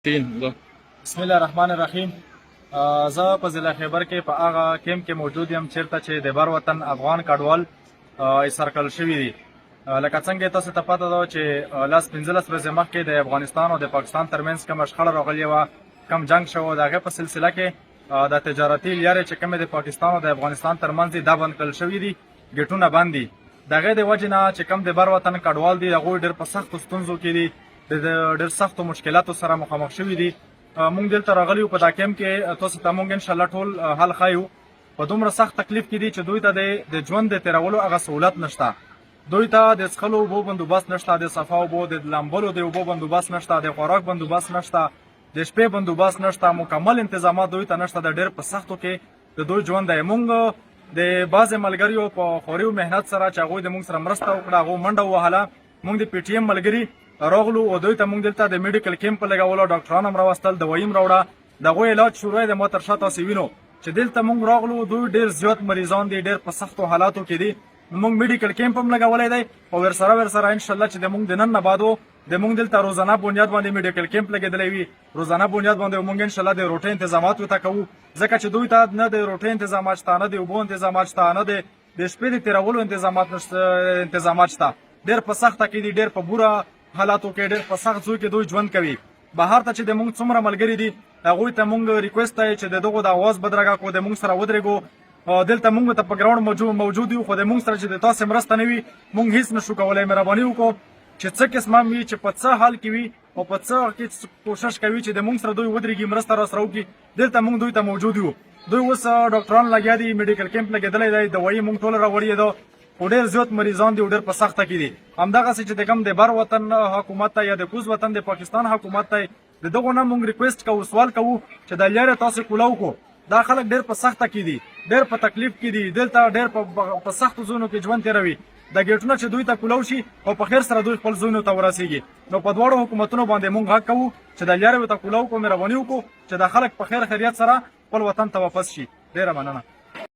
بسم الله الرحمن الرحیم. زه په ضلع خیبر کې په هغه کیمپ کې موجود یم چیرته چې د بر وطن افغان کډوال ایسار کړل شوي دي. لکه څنګه تاسو ته پته ده چې لاس 15 ورځې مخکې د افغانستان او د پاکستان ترمنځ کومه شخړه راغلې وه، کم جنګ شوی، د هغې په سلسله کې د تجارتي لارې چې کومې د پاکستان او د افغانستان ترمنځ دي دا بند کړل شوي دي، ګیټونه بند دي. د هغې د وجې نه چې کوم د بر وطن کډوال دي هغوی ډېر په سختو ستونزو کې دي، د ډېر سختو مشکلاتو سره مخامخ شوي دي. مونږ دلته راغلي یو په دا کیمپ کې تاسو ته مونږ انشاءالله ټول حل ښایو. په دومره سخت تکلیف کې دي چې دوی ته د ژوند د تېرولو هغه سهولت نشته، دوی ته د څښلو اوبو بندوبست نشته، د صفا اوبو د لامبلو د اوبو بندوبست نشته، د خوراک بندوبست نشته، د شپې بندوبست نشته، مکمل انتظامات دوی ته نشته. د ډېر په سختو کې د دوی ژوند دی. مونږ د بعضې ملګریو په خوریو محنت سره چې هغوی د مونږ سره مرسته وکړه، هغو منډه ووهله. مونږ د پی ټي ایم ملګري راغلو او دوی ته مونږ دلته د میډیکل کیمپ لګولو، ډاکټران هم راوستل، دوایي هم راوړه، د هغوی علاج شروع یې د ما تر شا تاسې وینو چې دلته مونږ راغلو. دوی ډېر زیات مریضان دي، ډېر په سختو حالاتو کې دي. مونږ میډیکل کیمپ هم لګولی دی او ورسره انشاءالله چې د مونږ د نن نه بعد د مونږ دلته روزانه بنیاد باندې میډیکل کیمپ لګېدلی وي، روزانه بنیاد باندې مونږ انشاءالله د روټۍ انتظامات ورته کوو، ځکه چې دوی ته نه د روټۍ انتظامات شته، نه د اوبو انتظامات شته، نه د شپې د تېرولو انتظامات شته. ډېر په سخته کې دي، ډېر په بوره حالاتو کې، ډېر په سخت ځای کې دوی ژوند کوي. بهر ته چې د مونږ څومره ملګري دي هغوی ته مونږ ریکویسټ دی چې د دغو د اواز بدرګه کړو، د مونږ سره ودرېږو. دلته مونږ ته په ګراوند موجود یو، خو د مونږ سره چې د تاسې مرسته نه وي مونږ هېڅ نشو کولی. مهرباني وکړو چې څه قسمه وي، چې په څه حال کې وي او په څه کې کوشش کوي چې د مونږ سره دوی ودرېږي، مرسته راسره وکړي. دلته مونږ دوی ته موجود یو. دوی اوس ډاکټران لګیا دي، میډیکل کیمپ لګېدلی دی، دوایي مونږ ټوله راوړې ده، خو ډېر زیات مریضان دي او ډېر په سخته کې دي. همدغسې چې د کوم د بر وطن حکومت ته یا د کوز وطن د پاکستان حکومت ته د دغو نه مونږ ریکویسټ کوو، سوال کوو چې دا لارې تاسې کولاو کړو. دا خلک ډېر په سخته کې دي، ډېر په تکلیف کې دي، دلته ډېر په سختو ځایونو کې ژوند تېروي. دا ګیټونه چې دوی ته کولاو شي او په خیر سره دوی خپل ځایونو ته ورسېږي. نو په دواړو حکومتونو باندې مونږ غږ کوو چې دا لارې ورته کولاو کړو، مهرباني وکړو چې دا خلک په خیر خیریت سره خپل وطن ته واپس شي. ډېره مننه.